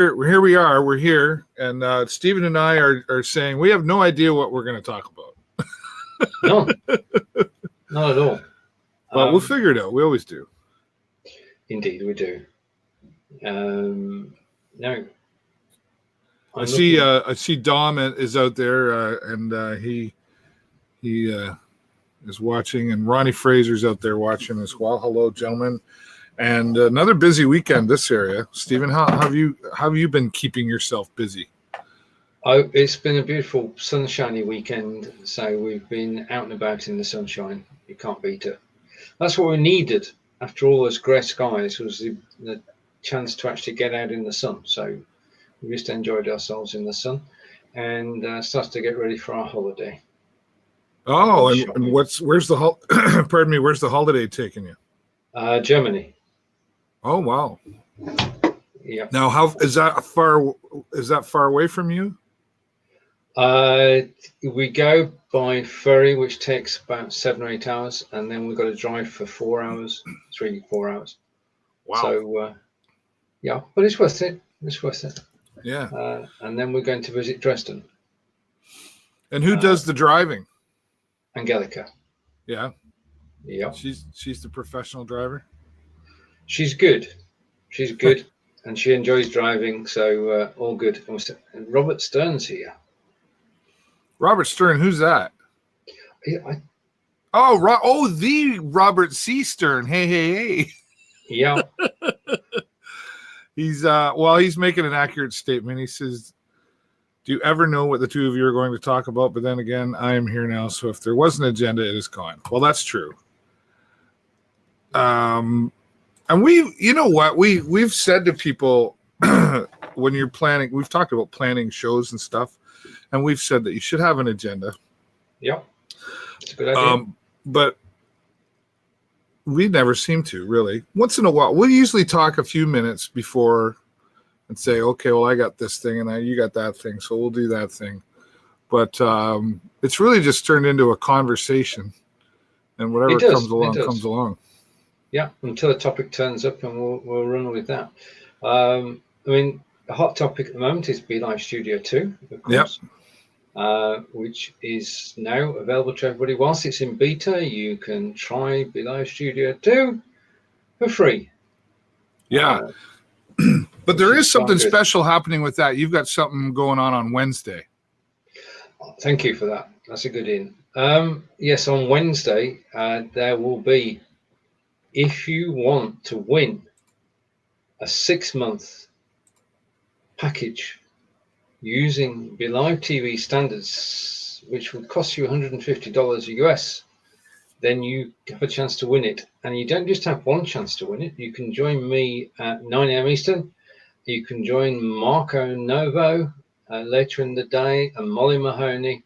here we are. We're here, and Stephen and I are saying we have no idea what we're going to talk about. No, not at all. But we'll figure it out. We always do. Indeed, we do. No. I see Dom is out there, and he is watching, and Ronnie Fraser's out there watching as well. Hello, gentlemen. And another busy weekend this area. Stephen, how have you been keeping yourself busy? Oh, it's been a beautiful sunshiny weekend. So we've been out and about in the sunshine. You can't beat it. That's what we needed after all those grey skies, was the chance to actually get out in the sun. So we just enjoyed ourselves in the sun and started to get ready for our holiday. Oh, and where's the pardon me, where's the holiday taking you? Germany. Oh, wow. Yeah. Now, how is that far away from you? We go by ferry, which takes about 7 or 8 hours, and then we've got to drive for 4 hours, 4 hours. Wow. So, yeah, but it's worth it. It's worth it. Yeah. And then we're going to visit Dresden. And who does the driving? Angelica. Yeah. Yeah. She's the professional driver. She's good. She's good, and she enjoys driving, so all good. And Robert Stern's here. Robert Stern, who's that? The Robert C. Stern. Hey. Yeah. He's making an accurate statement. He says, "Do you ever know what the two of you are going to talk about? But then again, I am here now, so if there was an agenda, it is gone." Well, that's true. And we've said to people when you're planning, we've talked about planning shows and stuff, and we've said that you should have an agenda. Yeah, it's a good idea. But we never seem to, really. Once in a while, we usually talk a few minutes before and say, okay, well, I got this thing and you got that thing, so we'll do that thing. But it's really just turned into a conversation, and whatever comes along. Yeah, until a topic turns up, and we'll run with that. I mean, the hot topic at the moment is Be Live Studio 2, of course, which is now available to everybody. Whilst it's in beta, you can try Be Live Studio 2 for free. Yeah. But there is something special happening with that. You've got something going on Wednesday. Thank you for that. That's a good in. Yes, on Wednesday, there will be, if you want to win a 6-month package using Be Live TV standards, which would cost you $150 US, then you have a chance to win it. And you don't just have one chance to win it. You can join me at 9 a.m. Eastern. You can join Marco Novo later in the day, and Molly Mahoney.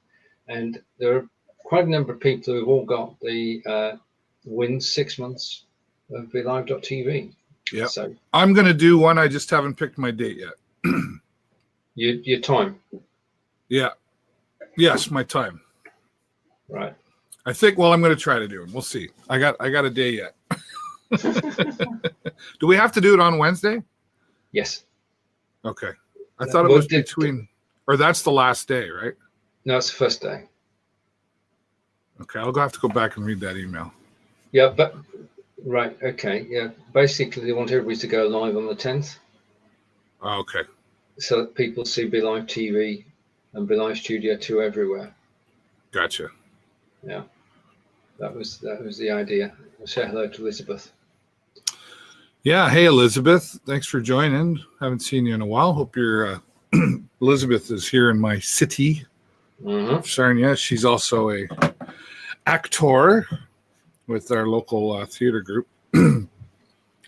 And there are quite a number of people who've all got the win 6 months of BeLive.tv. Yeah. So I'm going to do one. I just haven't picked my date yet. your time. Yeah. Yes, my time. Right. I think, I'm going to try to do it. We'll see. I got a day yet. Do we have to do it on Wednesday? Yes. Okay. I thought it was between, or that's the last day, right? No, it's the first day. Okay. I'll have to go back and read that email. Yeah, but right. Okay. Yeah. Basically, they want everybody to go live on the 10th. Oh, okay. So that people see Be Live TV and Be Live Studio 2 everywhere. Gotcha. Yeah. That was the idea. I'll say hello to Elizabeth. Yeah. Hey, Elizabeth. Thanks for joining. Haven't seen you in a while. Hope you're Elizabeth is here in my city. Sarnia. She's also a actor with our local theater group. I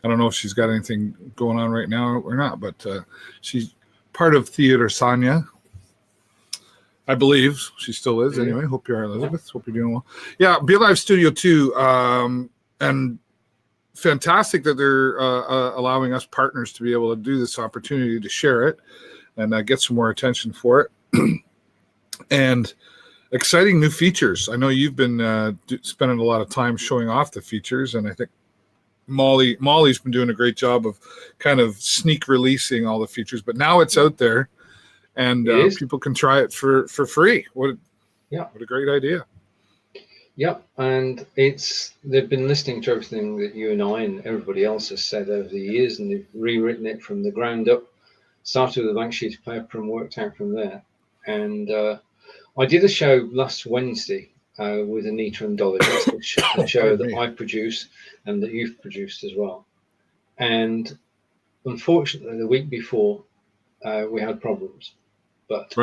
don't know if she's got anything going on right now or not, but she's part of Theater Sarnia. I believe she still is. Anyway, hope you are, Elizabeth. Hope you're doing well. Yeah, Be Live Studio 2, and fantastic that they're allowing us partners to be able to do this opportunity to share it and get some more attention for it. And exciting new features. I know you've been spending a lot of time showing off the features, and I think Molly's been doing a great job of kind of sneak releasing all the features, but now it's out there, and people can try it for free. What a great idea. Yep, and they've been listening to everything that you and I and everybody else has said over the years, and they've rewritten it from the ground up, started with a blank sheet of paper and worked out from there. And I did a show last Wednesday with Anita and Dolly. That's the show that I produce and that you've produced as well. And unfortunately, the week before, we had problems. But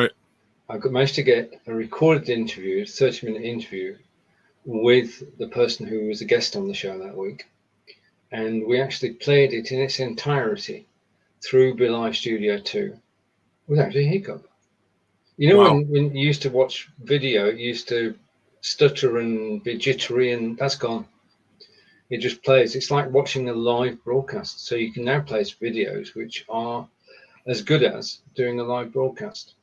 I managed to get a recorded interview, 30-minute interview, with the person who was a guest on the show that week. And we actually played it in its entirety through Be Live Studio 2 without a hiccup. You know, when you used to watch video, it used to stutter and be jittery, and that's gone. It just plays. It's like watching a live broadcast. So you can now place videos which are as good as doing a live broadcast.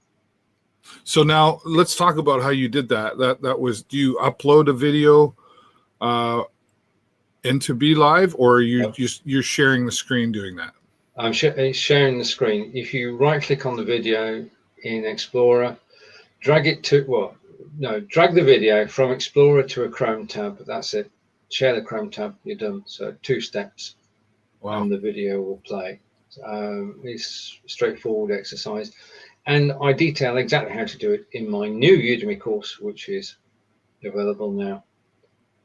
So now let's talk about how you did that. That was, do you upload a video into Be Live, or are you're sharing the screen doing that? I'm sharing the screen. If you right click on the video in Explorer, drag the video from Explorer to a Chrome tab. That's it. Share the Chrome tab, you're done. So 2 steps, and the video will play. It's a straightforward exercise. And I detail exactly how to do it in my new Udemy course, which is available now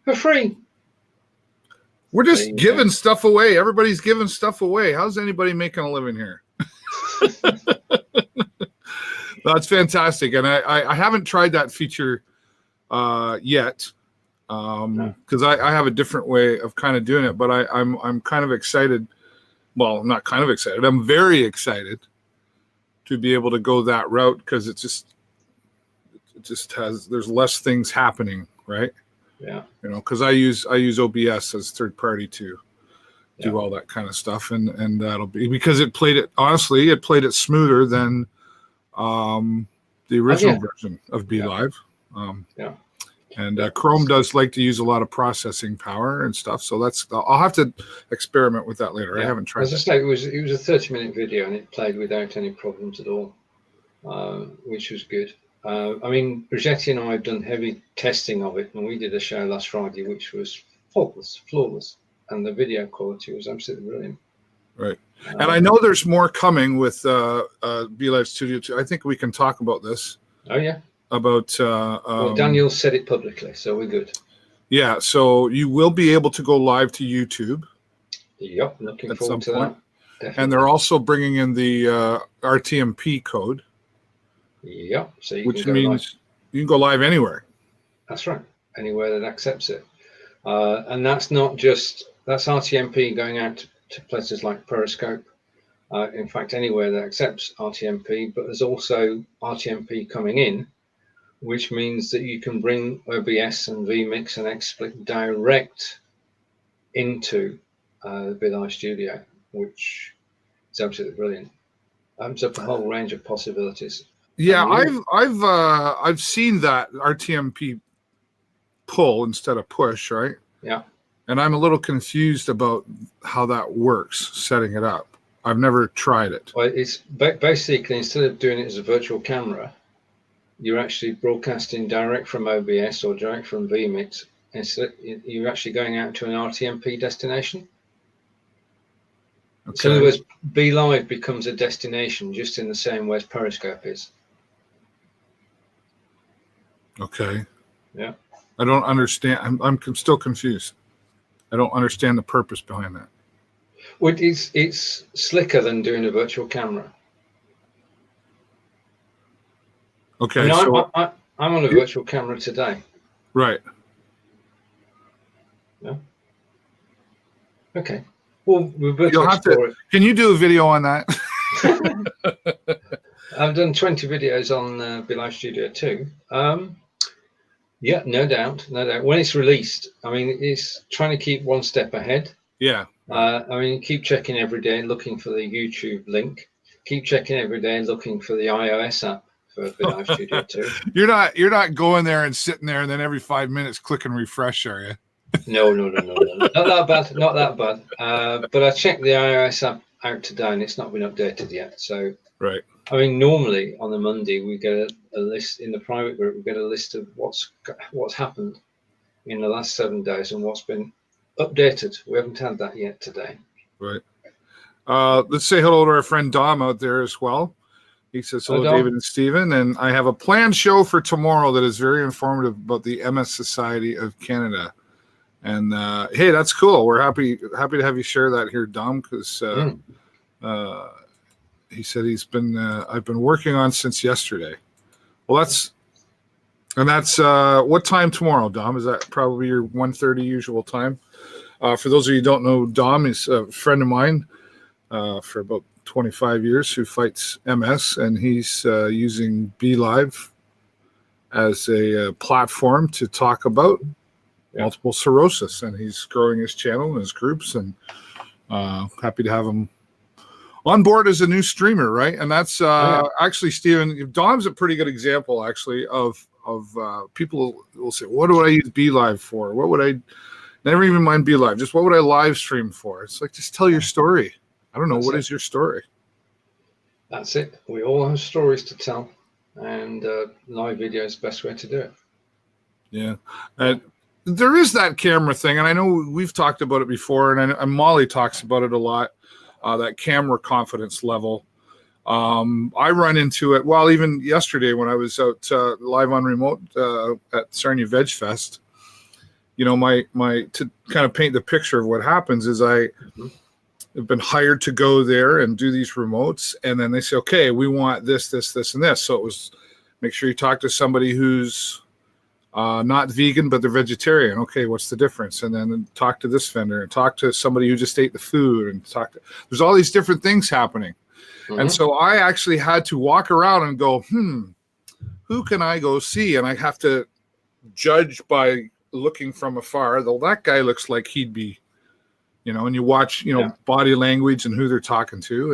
for free. We're just giving stuff away. Everybody's giving stuff away. How's anybody making a living here? That's fantastic. And I haven't tried that feature yet, because I have a different way of kind of doing it. But I'm kind of excited. Well, I'm not kind of excited. I'm very excited to be able to go that route, because it just has, there's less things happening, right? Yeah. You know, because I use OBS as third party to do all that kind of stuff, and that'll be because it played it smoother than the original version of Be Live. And Chrome does like to use a lot of processing power and stuff, so I'll have to experiment with that later. I haven't tried. As I say, it was a 30-minute video, and it played without any problems at all, which was good. I mean, Brigetti and I have done heavy testing of it, and we did a show last Friday, which was flawless, and the video quality was absolutely brilliant. Right. And I know there's more coming with Be Live Studio 2. I think we can talk about this. Oh, yeah. About Daniel said it publicly, so we're good. Yeah, so you will be able to go live to YouTube. Yep, looking forward to that. Definitely. And they're also bringing in the RTMP code. Yep, so which means you can go live anywhere. That's right, anywhere that accepts it. And that's RTMP going out to places like Periscope. In fact, anywhere that accepts RTMP, but there's also RTMP coming in, which means that you can bring OBS and vMix and XSplit direct into the Be Live Studio, which is absolutely brilliant. Opens up a whole range of possibilities. Yeah, I've seen that RTMP pull instead of push, right? Yeah. And I'm a little confused about how that works, setting it up. I've never tried it. Well, it's basically, instead of doing it as a virtual camera, you're actually broadcasting direct from OBS or direct from vMix. And so you're actually going out to an RTMP destination. Okay. So in other words, Be Live becomes a destination just in the same way as Periscope is. Okay. Yeah. I don't understand. I'm still confused. I don't understand the purpose behind that. Well, it's slicker than doing a virtual camera. Okay. I mean, I'm on a virtual camera today. Right. Yeah. Okay. Well, we're both explore it. Can you do a video on that? I've done 20 videos on Be Live Studio 2. Yeah, no doubt. When it's released, I mean, it's trying to keep one step ahead. Yeah. I mean, keep checking every day, looking for the YouTube link. Keep checking every day, looking for the iOS app for Be Live Studio 2. You're not going there and sitting there and then every 5 minutes click and refresh, are you? No. Not that bad. Not that bad. But I checked the iOS app out today, and it's not been updated yet. So, Right. I mean, normally on a Monday we get a list in the private group. We get a list of what's happened in the last 7 days and what's been updated. We haven't had that yet today. Right. Let's say hello to our friend Dom out there as well. He says, hello, David and Stephen. And I have a planned show for tomorrow that is very informative about the MS Society of Canada. And hey, that's cool. We're happy to have you share that here, Dom, because he said I've been working on since yesterday. Well, that's what time tomorrow, Dom? Is that probably your 1:30 usual time? For those of you who don't know, Dom is a friend of mine for about 25 years who fights MS, and he's using BeLive as a platform to talk about multiple sclerosis, and he's growing his channel and his groups, and happy to have him on board as a new streamer, right? And that's actually, Stephen, Dom's a pretty good example, actually, of people will say, what do I use BeLive for? What would I never even mind BeLive? Just what would I live stream for? It's like, just tell your story. I don't know. What is your story? That's it. We all have stories to tell, and live video is the best way to do it. Yeah. There is that camera thing, and I know we've talked about it before, and Molly talks about it a lot, that camera confidence level. I run into it, well, even yesterday when I was out live on remote at Sarnia Veg Fest, my to kind of paint the picture of what happens is I have been hired to go there and do these remotes, and then they say, okay, we want this, and this. So it was, make sure you talk to somebody who's not vegan, but they're vegetarian. Okay, what's the difference? And then talk to this vendor, and talk to somebody who just ate the food, and there's all these different things happening. And so I actually had to walk around and go, who can I go see? And I have to judge by looking from afar. Though that guy looks like he'd be, and you watch, body language and who they're talking to.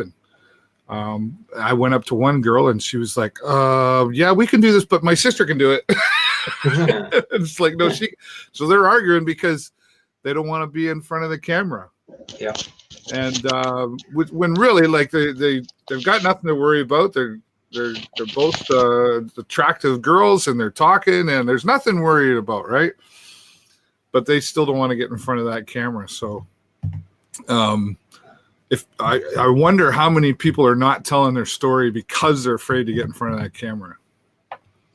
And I went up to one girl and she was like, yeah, we can do this, but my sister can do it. It's like, no, so they're arguing because they don't want to be in front of the camera. Yeah. And when really, like, they've got nothing to worry about. They're both attractive girls, and they're talking, and there's nothing worried about, right? But they still don't want to get in front of that camera. So, if I wonder how many people are not telling their story because they're afraid to get in front of that camera.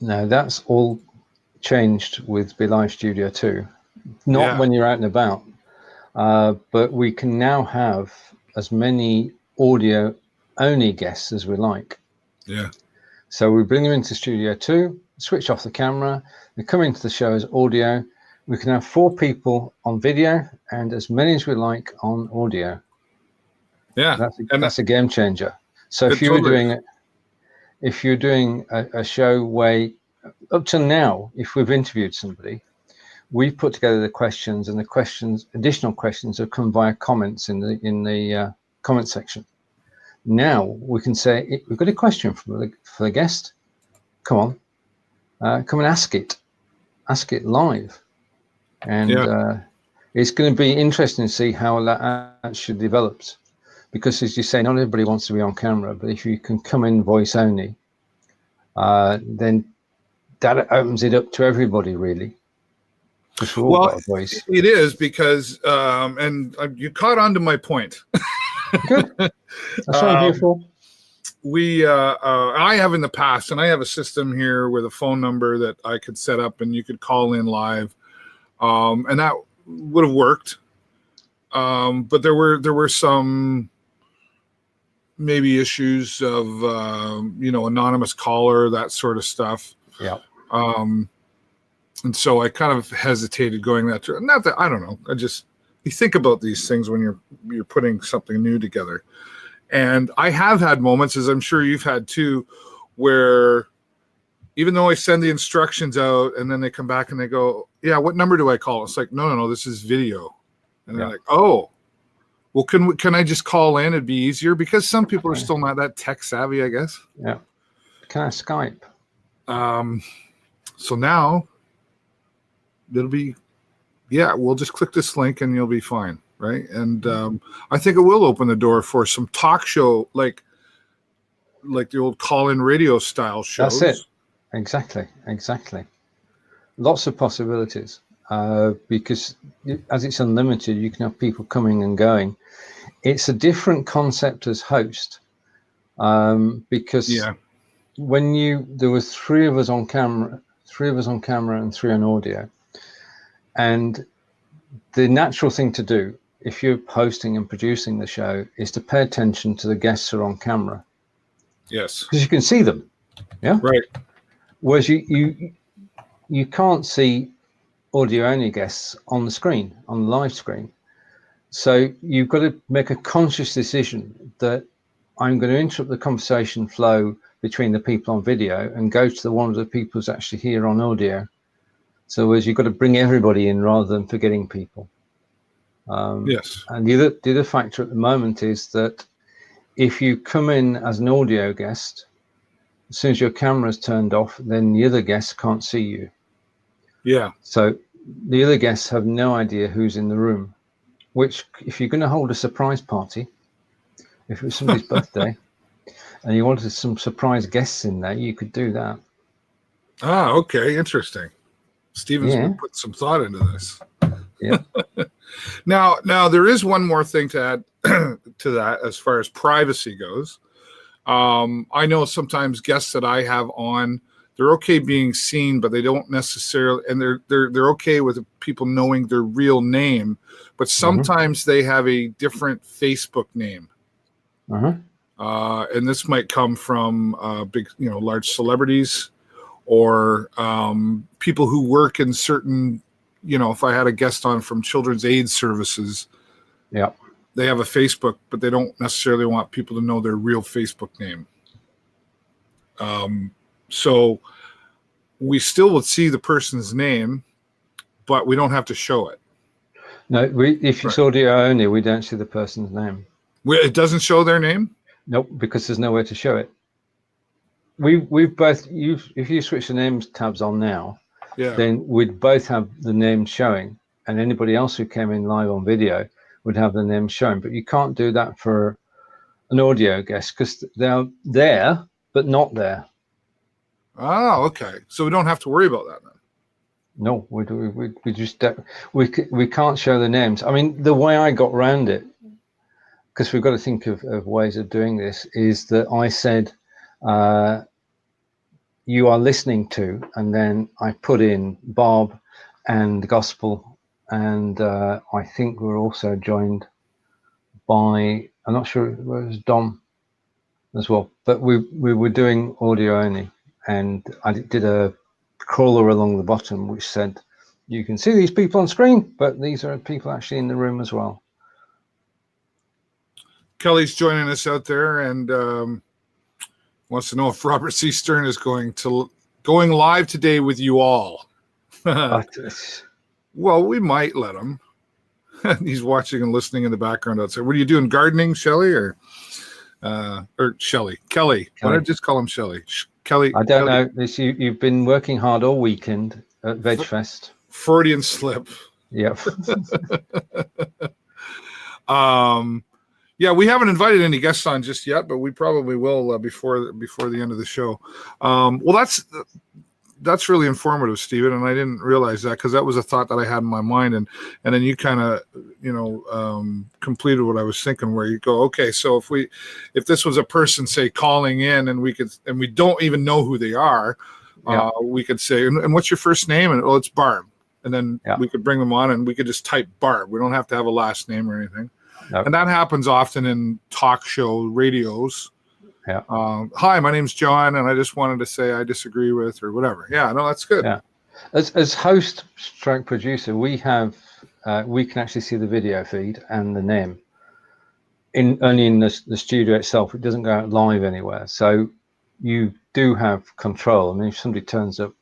No, that's all changed with BeLive Studio 2. Not when you're out and about. But we can now have as many audio only guests as we like. Yeah. So we bring them into Studio 2, switch off the camera, they come into the show as audio. We can have 4 people on video and as many as we like on audio. Yeah. That's a game changer. So if you're doing a show where up till now, if we've interviewed somebody, we've put together the questions, and additional questions have come via comments in the comment section. Now we can say, we've got a question for the guest. Come on, come and ask it live, and it's going to be interesting to see how that actually develops. Because as you say, not everybody wants to be on camera, but if you can come in voice only, then that opens it up to everybody, really. Well, it is because, and you caught on to my point. Good. That's what I'm here for. I have in the past, and I have a system here with a phone number that I could set up, and you could call in live, and that would have worked. But there were some maybe issues of anonymous caller, that sort of stuff. Yeah. And so I kind of hesitated going that direction. Not that, I don't know. You think about these things when you're putting something new together. And I have had moments, as I'm sure you've had too, where even though I send the instructions out and then they come back and they go, yeah, what number do I call? It's like, no, this is video. And they're like, oh, well, can I just call in? It'd be easier, because some people are still not that tech savvy, I guess. Yeah. Can I Skype? So now it'll be yeah, we'll just click this link and you'll be fine, right? And I think it will open the door for some talk show, like the old call-in radio style shows. That's it. Exactly. Lots of possibilities, because as it's unlimited, you can have people coming and going. It's a different concept as host, because when there were three of us on camera and three on audio, and the natural thing to do if you're hosting and producing the show is to pay attention to the guests who are on camera. Yes, because you can see them. Yeah, right. Whereas you can't see audio only guests on the screen, on the live screen. So you've got to make a conscious decision that I'm going to interrupt the conversation flow between the people on video and go to one of the people who's actually here on audio. So as you've got to bring everybody in rather than forgetting people. Yes. And the other factor at the moment is that if you come in as an audio guest, as soon as your camera's turned off, then the other guests can't see you. Yeah. So the other guests have no idea who's in the room, which if you're going to hold a surprise party, if it was somebody's birthday and you wanted some surprise guests in there, you could do that. Ah, okay. Interesting. Stephen's been putting some thought into this. Yeah. Now there is one more thing to add to that as far as privacy goes. I know sometimes guests that I have on, they're okay being seen, but they don't necessarily, and they're okay with people knowing their real name, but sometimes they have a different Facebook name. And this might come from big, large celebrities or people who work in certain, if I had a guest on from Children's Aid Services, they have a Facebook, but they don't necessarily want people to know their real Facebook name. So we still would see the person's name, but we don't have to show it. No, if it's audio only, we don't see the person's name. It doesn't show their name? Nope, because there's nowhere to show it. We've both, if you switch the names tabs on now, then we'd both have the name showing, and anybody else who came in live on video would have the name shown. But you can't do that for an audio guest because they're there but not there. Oh, okay. So we don't have to worry about that then. No, we just we can't show the names. I mean, the way I got around it, because we've got to think of ways of doing this, is that I said, you are listening to, and then I put in Bob and the gospel, and I think we're also joined by, I'm not sure it was Dom as well, but we were doing audio only, and I did a crawler along the bottom which said you can see these people on screen, but these are people actually in the room as well. Kelly's joining us out there and wants to know if Robert C. Stern is going live today with you all. Well, we might let him. He's watching and listening in the background outside. What are you doing? Gardening, Shelley, or Shelley? Kelly. Why don't I just call him Shelley? Kelly. I don't know. You've been working hard all weekend at VegFest. Freudian slip. Yep. Yeah, we haven't invited any guests on just yet, but we probably will before the end of the show. Well, that's really informative, Stephen, and I didn't realize that because that was a thought that I had in my mind, and then you kind of completed what I was thinking, where you go, okay, so if this was a person, say, calling in, and we don't even know who they are, we could say, and what's your first name? And it's Barb, and then we could bring them on, and we could just type Barb. We don't have to have a last name or anything. Nope. And that happens often in talk show radios. Yeah. Hi, my name's John, and I just wanted to say I disagree with, or whatever. Yeah, no, that's good. Yeah. As host / producer, we can actually see the video feed and the name. Only in the studio itself. It doesn't go out live anywhere. So you do have control. I mean, if somebody turns up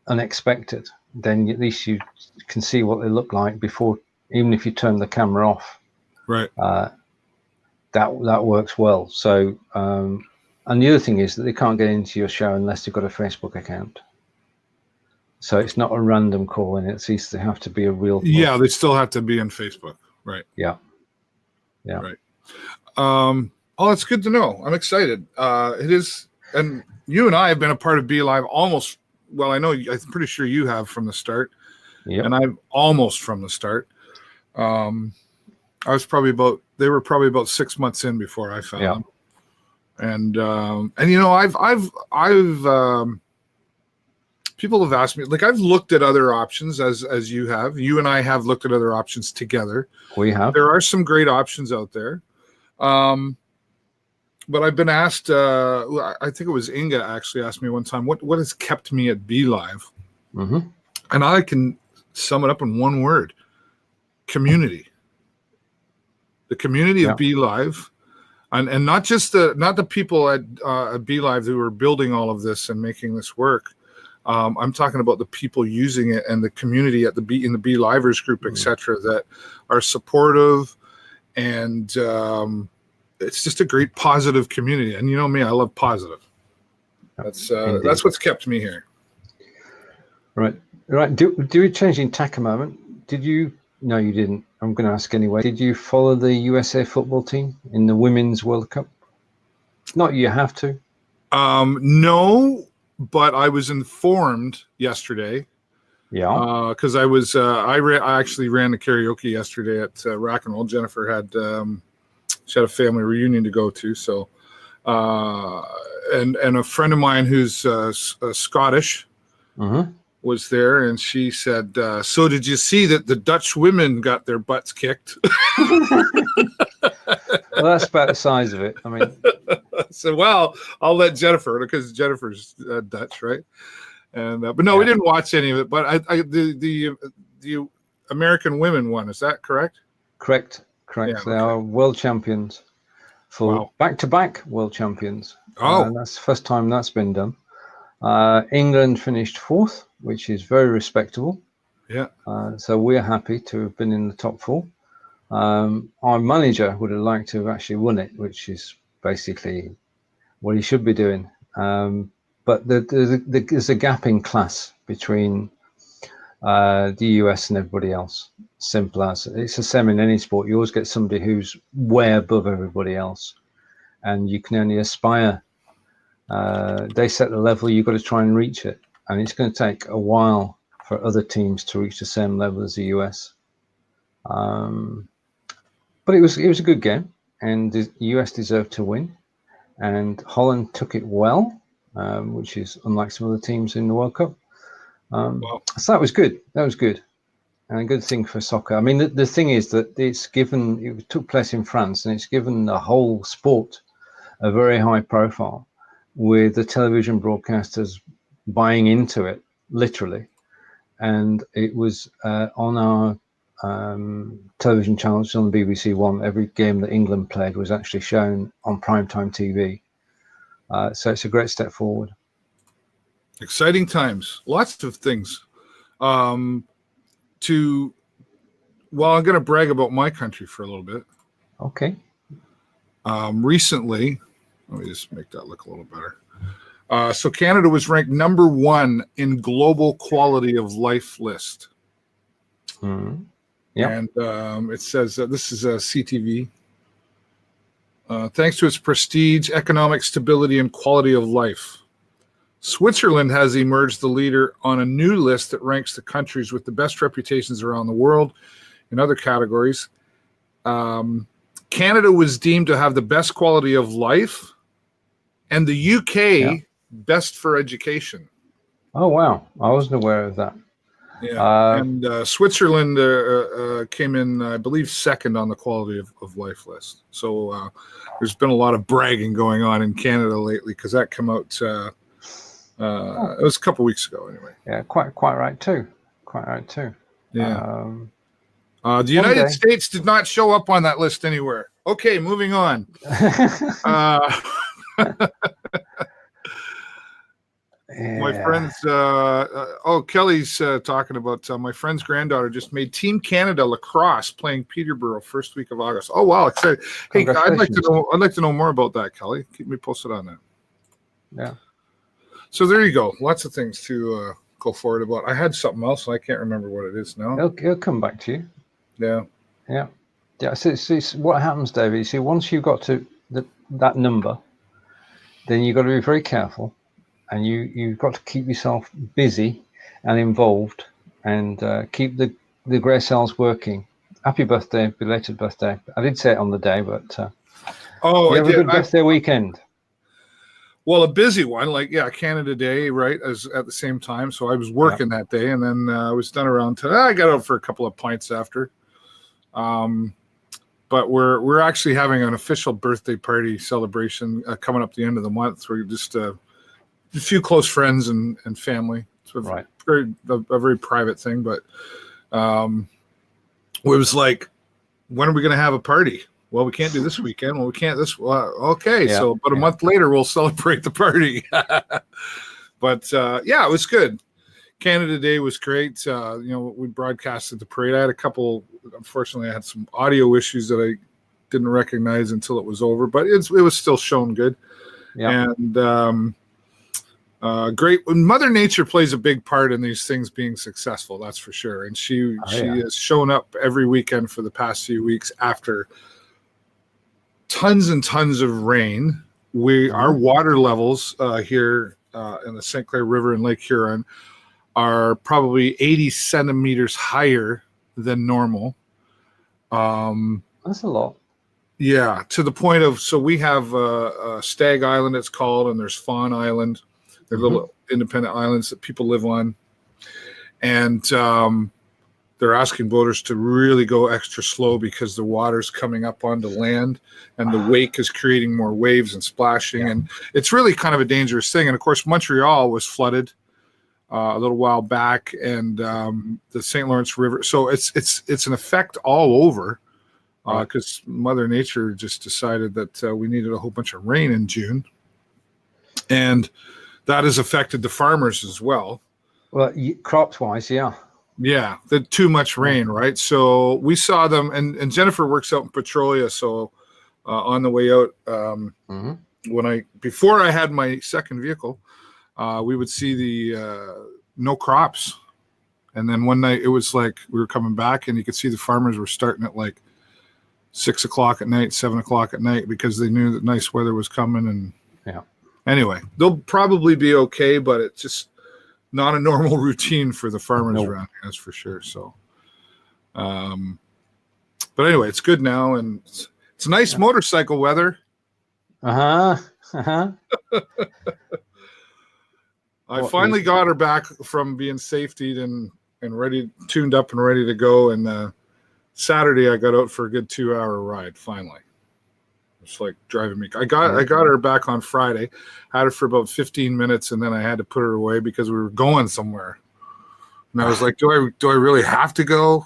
unexpected, then at least you can see what they look like before. Even if you turn the camera off, right? That works well. So, and the other thing is that they can't get into your show unless they've got a Facebook account. So it's not a random call, and it seems to have to be a real call. Yeah, they still have to be on Facebook. Right. Yeah. Right. That's good to know. I'm excited. It is, and you and I have been a part of Be Live almost. Well, I'm pretty sure you have from the start. Yeah. And I'm almost from the start. They were probably about 6 months in before I found them. And I've people have asked me, like, I've looked at other options as you have. You and I have looked at other options together. We have. There are some great options out there. But I've been asked, I think it was Inga actually asked me one time, what has kept me at Be Live? Mm-hmm. And I can sum it up in one word: community. The community of Be Live, and not just the people at Be Live who are building all of this and making this work. I'm talking about the people using it and the community in the Be Livers group, etc., that are supportive, and it's just a great positive community. And you know me, I love positive. That's what's kept me here. Right. Do we change in tack a moment? Did you? No, you didn't. I'm going to ask anyway. Did you follow the USA football team in the Women's World Cup? Not you have to. No, but I was informed yesterday. Yeah. Because I actually ran the karaoke yesterday at Rock and Roll. Jennifer had she had a family reunion to go to. So, and a friend of mine who's Scottish. Mm-hmm. Was there, and she said, so did you see that the Dutch women got their butts kicked? Well, that's about the size of it. I mean, so, well, I'll let Jennifer, because Jennifer's Dutch, right? And but no, we didn't watch any of it. But the American women won. Is that correct? Correct. Yeah, They are world champions for back-to-back world champions. Oh, that's the first time that's been done. England finished 4th, which is very respectable. Yeah. So we're happy to have been in the top 4. Our manager would have liked to have actually won it, which is basically what he should be doing. But there's a gap in class between the US and everybody else. Simple as. It's the same in any sport. You always get somebody who's way above everybody else, and you can only aspire. They set the level, you've got to try and reach it, and it's going to take a while for other teams to reach the same level as the US. But it was a good game, and the US deserved to win, and Holland took it well, which is unlike some other teams in the World Cup. So that was good. And a good thing for soccer. I mean, the thing is that it took place in France, and it's given the whole sport a very high profile, with the television broadcasters buying into it, literally. And it was on our television channels on BBC One. Every game that England played was actually shown on primetime TV. So it's a great step forward. Exciting times. Lots of things. I'm going to brag about my country for a little bit. Okay. Recently, let me just make that look a little better. So Canada was ranked number 1 in global quality of life list. Mm-hmm. Yeah. And it says this is a CTV. Thanks to its prestige, economic stability, and quality of life, Switzerland has emerged the leader on a new list that ranks the countries with the best reputations around the world in other categories. Canada was deemed to have the best quality of life, and the UK best for education. Oh, wow. I wasn't aware of that. Yeah. And Switzerland came in, I believe, 2nd on the quality of life list. So there's been a lot of bragging going on in Canada lately, because that came out, it was a couple weeks ago anyway. Yeah, quite right too. Yeah. The United States did not show up on that list anywhere. Okay, moving on. My friend's Kelly's talking about my friend's granddaughter just made Team Canada lacrosse playing Peterborough first week of August. Oh wow, excited! Hey, I'd like to know more about that, Kelly. Keep me posted on that. Yeah. So there you go. Lots of things to go forward about. I had something else, and I can't remember what it is now. It'll come back to you. Yeah. Yeah. So what happens, David? You see, once you've got to that number, then you've got to be very careful, and you've got to keep yourself busy and involved, and keep the grey cells working. Happy birthday, belated birthday. I did say it on the day, but you have a good birthday weekend. Well, a busy one, like Canada Day, right? As at the same time, so I was working that day, and then I was done around 10. I got out for a couple of pints after. But we're actually having an official birthday party celebration coming up the end of the month. We're just a few close friends and family. It's a very private thing, but it was like, when are we going to have a party? Well, we can't do this weekend. Well, we can't this. Well, okay, so about a month later, we'll celebrate the party. But it was good. Canada Day was great. We broadcasted the parade. I had a couple. Unfortunately, I had some audio issues that I didn't recognize until it was over, but it was still shown good. Yeah. And great. Mother Nature plays a big part in these things being successful. That's for sure. And she has shown up every weekend for the past few weeks after tons and tons of rain. Our water levels here in the St. Clair River and Lake Huron are probably 80 centimeters higher than normal. That's a lot. Yeah, to the point of, so we have Stag Island, it's called, and there's Fawn Island. They're little independent islands that people live on. And they're asking boaters to really go extra slow because the water's coming up onto land and the wake is creating more waves and splashing. And it's really kind of a dangerous thing. And of course, Montreal was flooded a little while back, and the St. Lawrence River. So it's an effect all over because Mother Nature just decided that we needed a whole bunch of rain in June. And that has affected the farmers as well. Well, crops-wise, yeah. Yeah, the too much rain, right? So we saw them, and Jennifer works out in Petrolia. So on the way out, before I had my second vehicle, we would see the no crops. And then one night it was like we were coming back, and you could see the farmers were starting at like 6 o'clock at night, 7 o'clock at night, because they knew that nice weather was coming. And anyway, they'll probably be okay, but it's just not a normal routine for the farmers around here, that's for sure. So, but anyway, it's good now, and it's nice motorcycle weather. I finally got her back from being safetied and ready, tuned up and ready to go. And Saturday, I got out for a good 2-hour ride. Finally, it's like driving me. I got her back on Friday, had her for about 15 minutes, and then I had to put her away because we were going somewhere. And I was like, do I really have to go?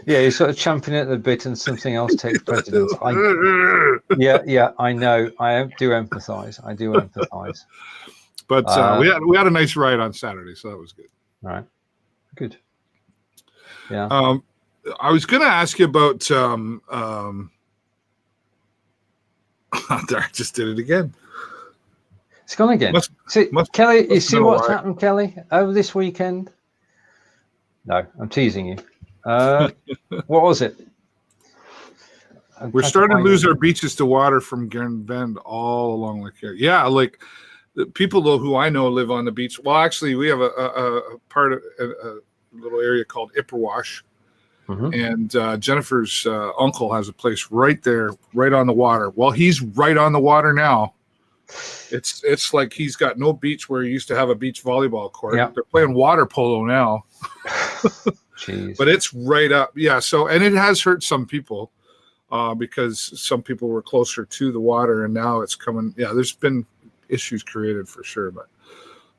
Yeah, you're sort of champing at the bit, and something else takes precedence. I know. I do empathize. But we had a nice ride on Saturday, so that was good. All right, good. Yeah. I was going to ask you about. Derek just did it again. It's gone again. Kelly, you see what's happened, Kelly, over this weekend? No, I'm teasing you. What was it? We're starting to lose our beaches to water from Grand Bend all along Lake Huron. Yeah, like the people though who I know live on the beach. Well, actually, we have a part of a little area called Ipperwash. And Jennifer's uncle has a place right there, right on the water. Well, he's right on the water now. It's like he's got no beach where he used to have a beach volleyball court. Yep. They're playing water polo now. Jeez. But it's right up. Yeah. So, and it has hurt some people because some people were closer to the water, and now it's coming. Yeah, there's been issues created for sure. But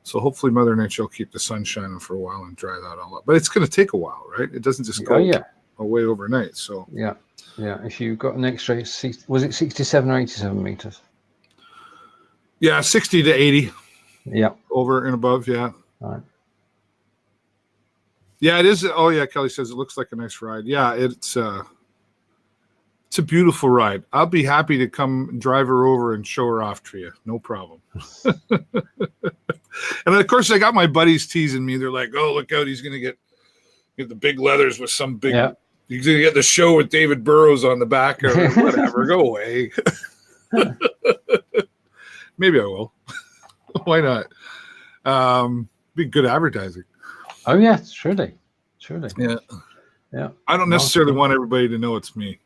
so hopefully Mother Nature will keep the sun shining for a while and dry that all up. But it's going to take a while, right? It doesn't just go away overnight. So yeah. If you've got an extra, was it 67 or 87 meters? Yeah, 60 to 80. Yeah. Over and above, yeah. All right. Yeah, it is. Oh, yeah, Kelly says it looks like a nice ride. Yeah, it's a beautiful ride. I'll be happy to come drive her over and show her off to you. No problem. And of course, I got my buddies teasing me. They're like, "Oh, look out! He's gonna get the big leathers with some big. Yeah. He's gonna get the show with David Burrows on the back or whatever. Go away. Maybe I will. Why not? Be good advertising. Oh yeah, surely. Yeah. Yeah. I don't necessarily want everybody to know it's me.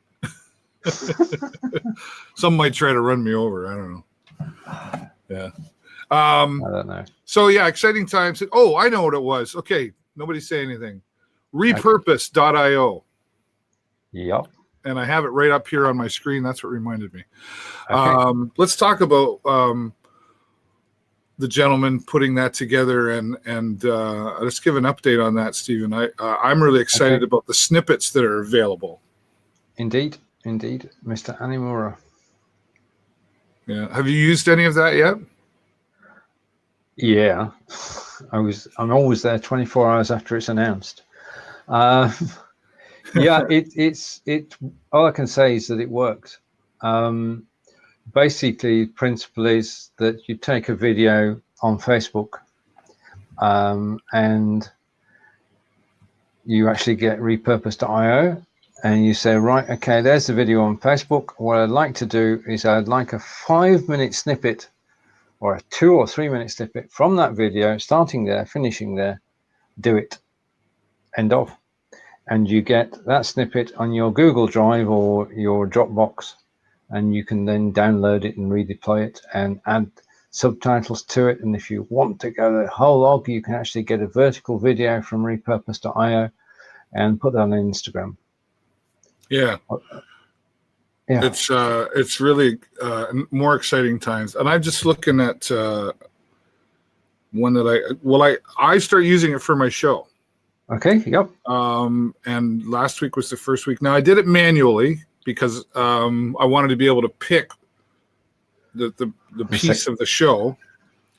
Some might try to run me over. I don't know. Yeah. I don't know. So yeah, exciting times. Oh, I know what it was. Okay, nobody say anything. Repurpose.io. Yep. And I have it right up here on my screen. That's what reminded me. Okay. Let's talk about the gentleman putting that together and let's give an update on that, Stephen. I'm really excited about the snippets that are available. Indeed, Mr. Animura. Yeah. Have you used any of that yet? Yeah, I'm always there 24 hours after it's announced. Yeah, it's all I can say is that it works. Basically, the principle is that you take a video on Facebook, and you actually get repurpose.io, and you say, right, okay, there's the video on Facebook. What I'd like to do is I'd like a 5-minute snippet or a 2 or 3 minute snippet from that video, starting there, finishing there, do it, end of. And you get that snippet on your Google Drive or your Dropbox, and you can then download it and redeploy it and add subtitles to it. And if you want to go the whole log, you can actually get a vertical video from repurpose.io and put that on Instagram. Yeah. Yeah. It's really more exciting times. And I'm just looking at one that I start using it for my show. Okay. Yep. And last week was the first week. Now I did it manually because I wanted to be able to pick the piece of the show.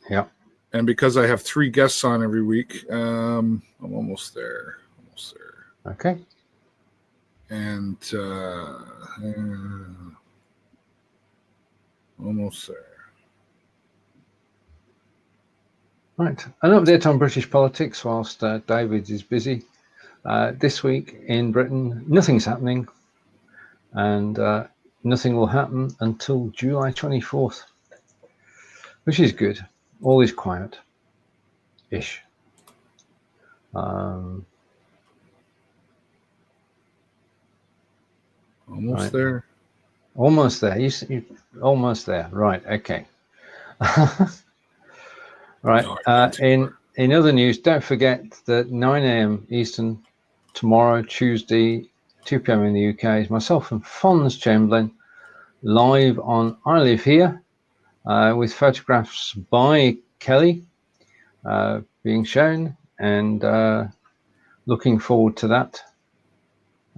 Yeah. And because I have 3 guests on every week, I'm almost there. Okay. And almost there. Right. An update on British politics whilst David is busy. This week in Britain, nothing's happening, and nothing will happen until July 24th, which is good. All is quiet-ish. Almost right. there. Almost there. You almost there. Right. Okay. Right. In other news, don't forget that 9 a.m. Eastern tomorrow, Tuesday, 2 p.m. in the UK, is myself and Fons Chamberlain live on I Live Here with photographs by Kelly being shown, and looking forward to that.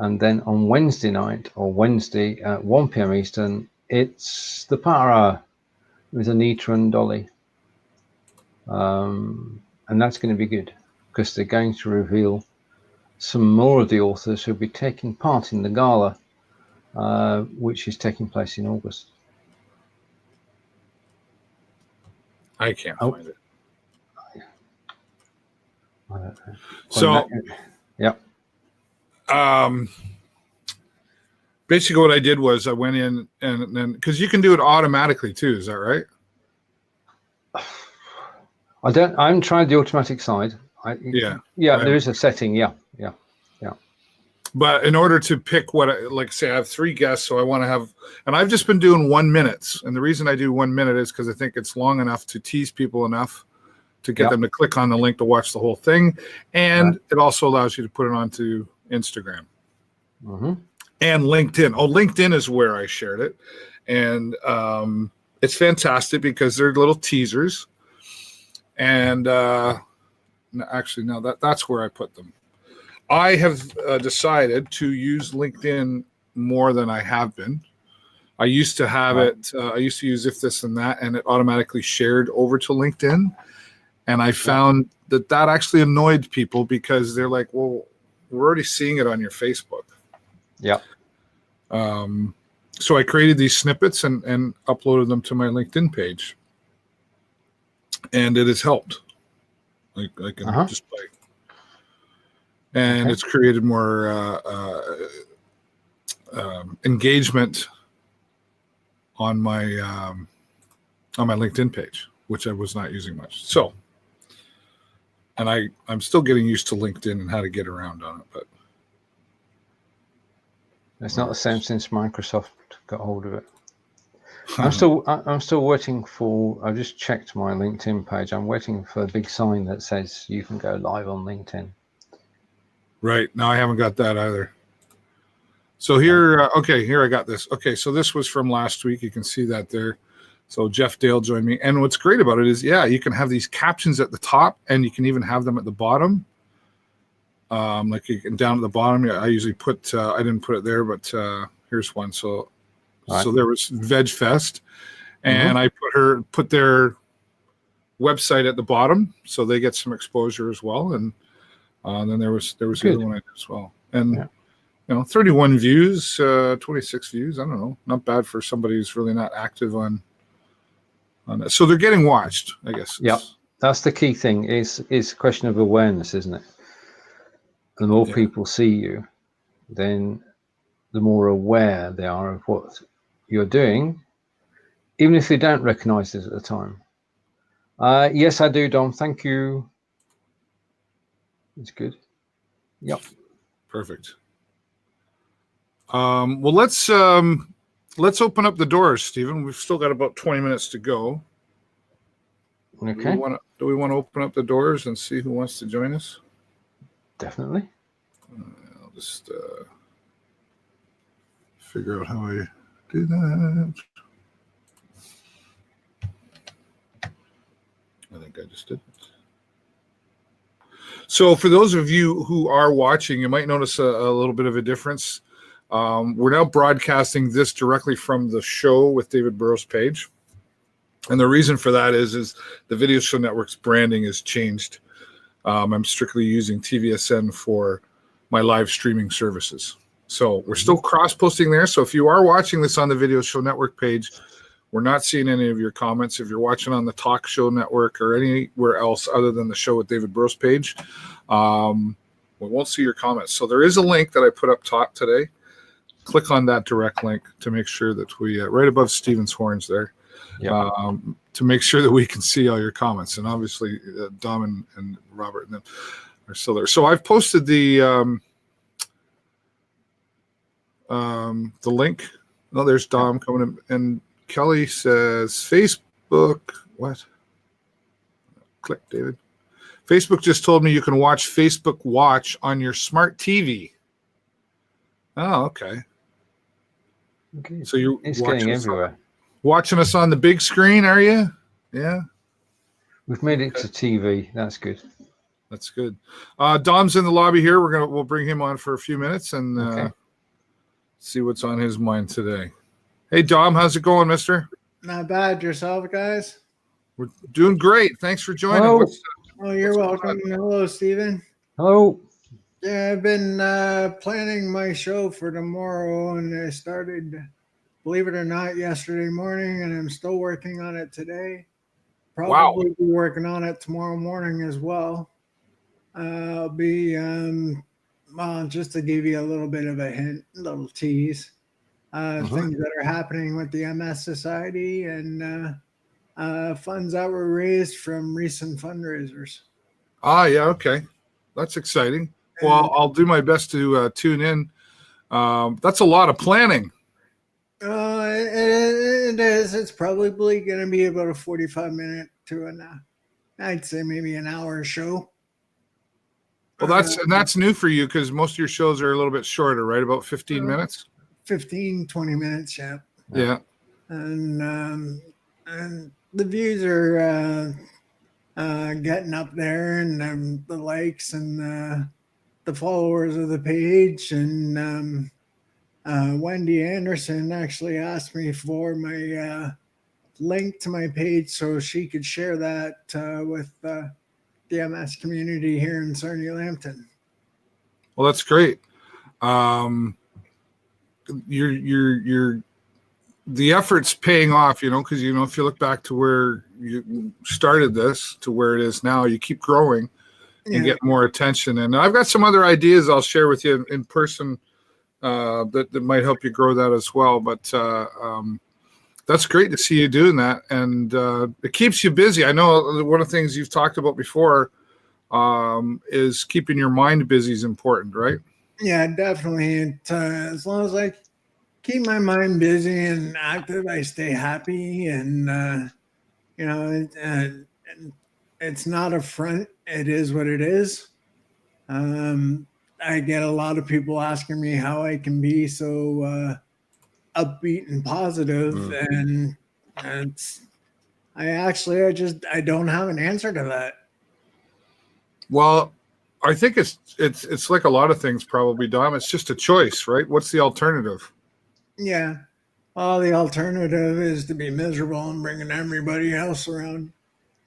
And then on Wednesday night, or Wednesday at 1 p.m. Eastern, it's the Power Hour with Anita and Dolly. And that's going to be good because they're going to reveal some more of the authors who'll be taking part in the gala, which is taking place in August. I can't find it. I don't know. So, yeah. Basically what I did was I went in and then, because you can do it automatically too, is that right? I haven't tried the automatic side. There is a setting. Yeah. But in order to pick like say I have 3 guests, so I want to have, and I've just been doing 1 minute. And the reason I do 1 minute is because I think it's long enough to tease people enough to get them to click on the link to watch the whole thing. And it also allows you to put it onto Instagram and LinkedIn. Oh, LinkedIn is where I shared it. And it's fantastic because they're little teasers. And that's where I put them. I have decided to use LinkedIn more than I have been. I used to have it. I used to use If This and That, and it automatically shared over to LinkedIn. And I found that actually annoyed people because they're like, well, we're already seeing it on your Facebook. Yeah. So I created these snippets and uploaded them to my LinkedIn page. and it has helped. I can just by, and it's created more engagement on my LinkedIn page, which I was not using much. So, and I'm still getting used to LinkedIn and how to get around on it, but it's not the same since Microsoft got hold of it. I'm still waiting for. I just checked my LinkedIn page. I'm waiting for a big sign that says you can go live on LinkedIn. Right. No, I haven't got that either. So here, here I got this. Okay, so this was from last week. You can see that there. So Jeff Dale joined me. And what's great about it is, you can have these captions at the top, and you can even have them at the bottom. Like you can down at the bottom. I usually put, I didn't put it there, but here's one. So there was Veg Fest, and I put their website at the bottom, so they get some exposure as well. And then there was the other one I did as well. And 31 views, 26 views. I don't know, not bad for somebody who's really not active on that. So they're getting watched, I guess. Yeah, that's the key thing. It's a question of awareness, isn't it? The more people see you, then the more aware they are of what you're doing, even if they don't recognize it at the time. Yes, I do, Dom. Thank you. It's good. Yep. Perfect. Well, let's open up the doors, Stephen. We've still got about 20 minutes to go. Okay. Do we want to open up the doors and see who wants to join us? Definitely. I'll just figure out how I do that. I think I just did it. So for those of you who are watching, you might notice a little bit of a difference. We're now broadcasting this directly from the show with David Burrows page. And the reason for that is the Video Show Network's branding has changed. I'm strictly using TVSN for my live streaming services. So we're still cross-posting there. So if you are watching this on the Video Show Network page, we're not seeing any of your comments. If you're watching on the Talk Show Network or anywhere else other than the show with David Burrows page, we won't see your comments. So there is a link that I put up top today. Click on that direct link to make sure that we, right above Stephen's horns there, to make sure that we can see all your comments. And obviously, Dom and Robert and them are still there. So I've posted the link. Oh, there's Dom coming in. And Kelly says, Facebook, what? Click, David. Facebook just told me you can watch Facebook Watch on your smart TV. Oh, okay. So you're getting everywhere. Watching us on the big screen, are you? Yeah. We've made it to TV. That's good. That's good. Dom's in the lobby here. We'll bring him on for a few minutes and see what's on his mind today. Hey, Dom, how's it going, mister? Not bad. Yourself, guys? We're doing great. Thanks for joining. Hello. You're welcome. Hello, Stephen. Hello. Yeah, I've been planning my show for tomorrow, and I started, believe it or not, yesterday morning, and I'm still working on it today. Probably be working on it tomorrow morning as well. I'll be, just to give you a little bit of a hint, a little tease. Things that are happening with the MS Society and funds that were raised from recent fundraisers. Yeah, okay. That's exciting. Well, I'll do my best to tune in. That's a lot of planning. It is. It's probably going to be about a 45-minute to I'd say maybe an hour show. Well, that's new for you because most of your shows are a little bit shorter, right? About 15 minutes? 15, 20 minutes, yeah. Yeah. And the views are getting up there, and the likes and the followers of the page. And Wendy Anderson actually asked me for my link to my page so she could share that with the MS community here in Sarnia Lambton. Well, that's great. You're the effort's paying off, because, if you look back to where you started this to where it is now, you keep growing and get more attention. And I've got some other ideas I'll share with you in person that might help you grow that as well. But that's great to see you doing that. And it keeps you busy. I know one of the things you've talked about before is keeping your mind busy is important, right? Yeah, definitely. As long as I keep my mind busy and active, I stay happy. And, it's not a front. It is what it is. I get a lot of people asking me how I can be so upbeat and positive, and I don't have an answer to that. Well, I think it's like a lot of things, probably, Dom. It's just a choice, right? What's the alternative? Yeah. Well, the alternative is to be miserable and bringing everybody else around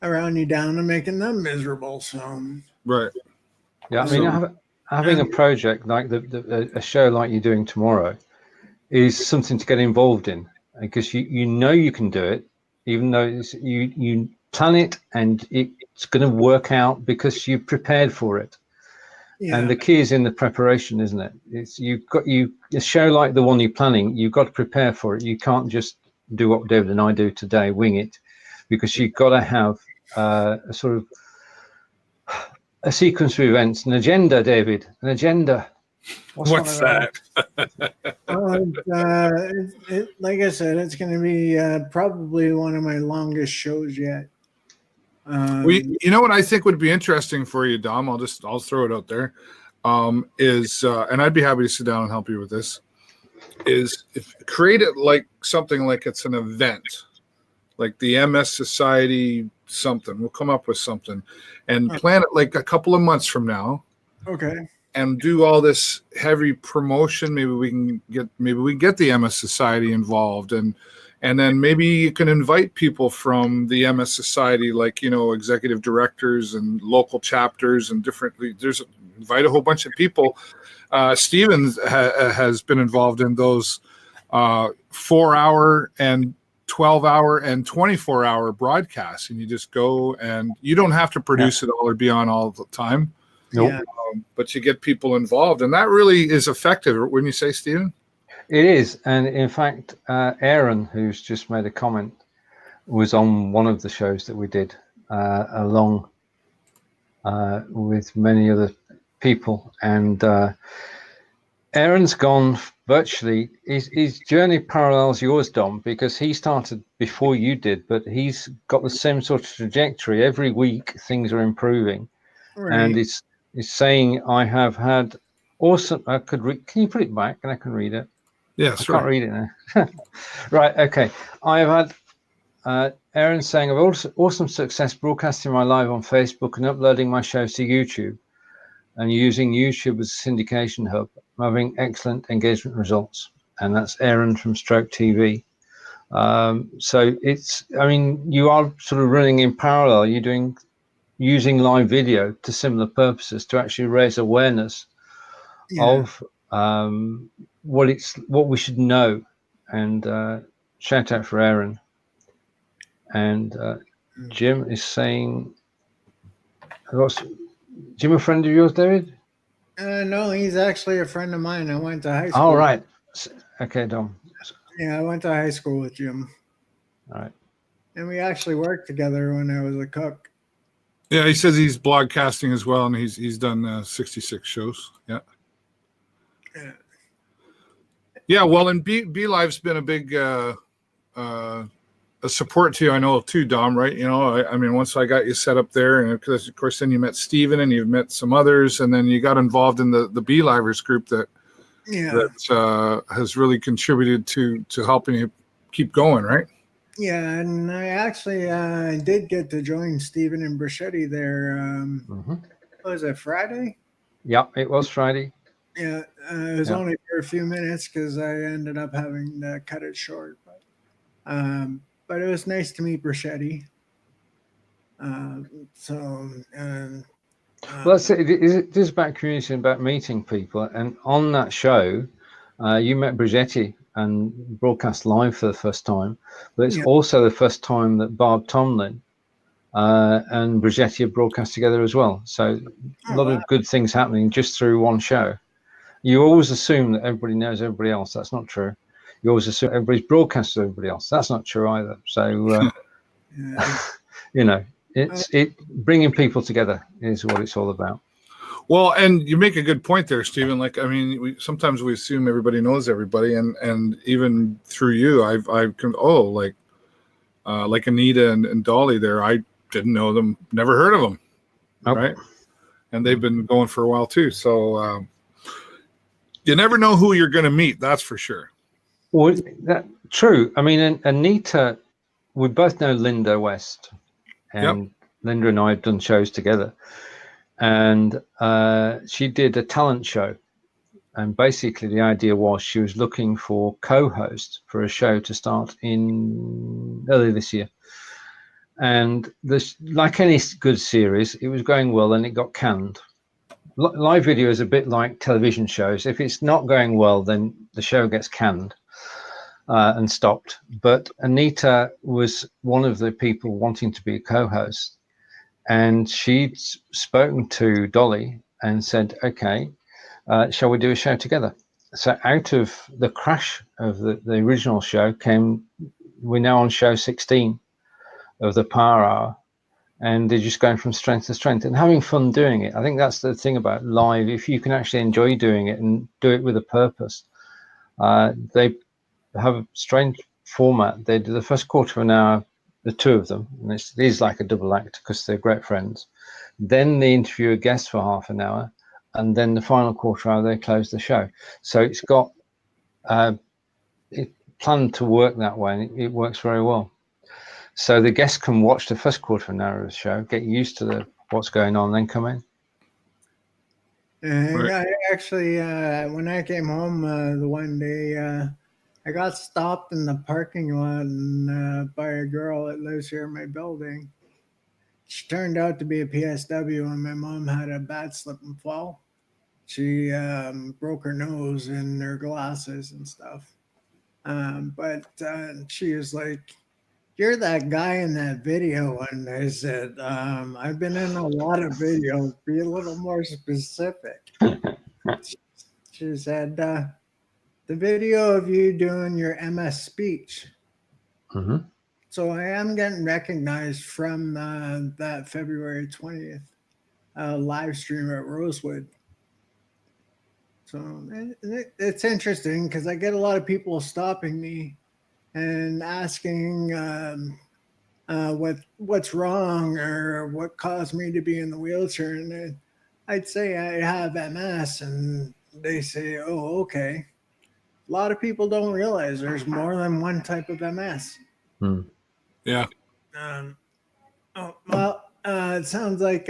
you down and making them miserable. So right. Yeah, I mean, having a project like a show like you're doing tomorrow is something to get involved in, because you know you can do it, even though you plan it and it's going to work out because you've prepared for it. Yeah. And the key is in the preparation, isn't it? It's a show like the one you're planning, you've got to prepare for it. You can't just do what David and I do today, wing it, because you've got to have a sort of a sequence of events, an agenda, David, an agenda. What's that? Like I said, it's going to be probably one of my longest shows yet. You know what I think would be interesting for you, Dom? I'll throw it out there. And I'd be happy to sit down and help you with this. Is if create it like something like it's an event, like the MS Society something. We'll come up with something and plan it like a couple of months from now. Okay. And do all this heavy promotion. Maybe we can get the MS Society involved, and then maybe you can invite people from the MS Society, like executive directors and local chapters and different. Invite a whole bunch of people. Stevens has been involved in those 4-hour and 12-hour and 24-hour broadcasts, and you just go and you don't have to produce it all or be on all the time. Nope. Yeah. But you get people involved, and that really is effective, wouldn't you say, Stephen? It is. And in fact, Aaron, who's just made a comment, was on one of the shows that we did along with many other people. And Aaron's gone virtually, his journey parallels yours, Dom, because he started before you did, but he's got the same sort of trajectory. Every week things are improving. Right. And it's saying, I have had awesome, can you put it back and I can read it? Yes, I can't read it now. Right, okay. I have had Aaron saying, I've awesome success broadcasting my live on Facebook and uploading my shows to YouTube and using YouTube as a syndication hub. I'm having excellent engagement results. And that's Aaron from Stroke TV. So you are sort of running in parallel. You're using live video to similar purposes to actually raise awareness of what we should know. And shout out for Aaron. And Jim is saying, Jim a friend of yours, David? No, he's actually a friend of mine. I went to high school. Oh, right. Okay, Dom. Yeah, I went to high school with Jim. All right. And we actually worked together when I was a cook. Yeah, he says he's broadcasting as well, and he's done 66 shows. Yeah. Yeah, well, and B Live's been a big a support to you, I know, too, Dom, right? I mean, once I got you set up there, and because, of course, then you met Steven and you've met some others, and then you got involved in the B Livers group that has really contributed to helping you keep going, right? Yeah, and I actually did get to join Steven and Brichetti there. Was it Friday? Yeah, it was Friday. Yeah, it was only for a few minutes because I ended up having to cut it short. But it was nice to meet Brichetti. Well, that's it. It is about community and about meeting people. And on that show, you met Brichetti and broadcast live for the first time, but it's Yeah. also the first time that Barb Tomlin and Brigetti have broadcast together as well. So a lot of good things happening just through one show. You always assume that everybody knows everybody else. That's not true. You always assume everybody's broadcast to everybody else. That's not true either. So, you know, it bringing people together is what it's all about. Well, and you make a good point there, Stephen. Like, I mean, sometimes we assume everybody knows everybody, and even through you, I've like Anita and Dolly there, I didn't know them, never heard of them, right? And they've been going for a while too. So you never know who you're going to meet. That's for sure. Well, true. I mean, Anita, we both know Linda West, and Linda and I have done shows together. And she did a talent show, and basically the idea was she was looking for co-hosts for a show to start in early this year. And this, like any good series, it was going well and it got canned. Live video is a bit like television shows. If it's not going well, then the show gets canned and stopped. But Anita was one of the people wanting to be a co-host. And she'd spoken to Dolly and said, okay, shall we do a show together? So out of the crash of the original show came, we're now on show 16 of the Power Hour, and they're just going from strength to strength and having fun doing it. I think that's the thing about live. If you can actually enjoy doing it and do it with a purpose, they have a strange format. They do the first quarter of an hour, the two of them, and it is like a double act because they're great friends. Then they interview a guest for half an hour, and then the final quarter hour they close the show. So it's got it planned to work that way, and it works very well. So the guests can watch the first quarter of an hour of the show, get used to what's going on, then come in. I actually, when I came home the one day, I got stopped in the parking lot by a girl that lives here in my building. She turned out to be a PSW, and my mom had a bad slip and fall. She broke her nose and her glasses and stuff. But she was like, "You're that guy in that video." And I said, "I've been in a lot of videos. Be a little more specific." She said, "The video of you doing your MS speech." Mm-hmm. So I am getting recognized from that February 20th live stream at Rosewood. So it's interesting because I get a lot of people stopping me and asking what's wrong or what caused me to be in the wheelchair. And I'd say I have MS, and they say, "Oh, okay." A lot of people don't realize there's more than one type of MS. Yeah. It sounds like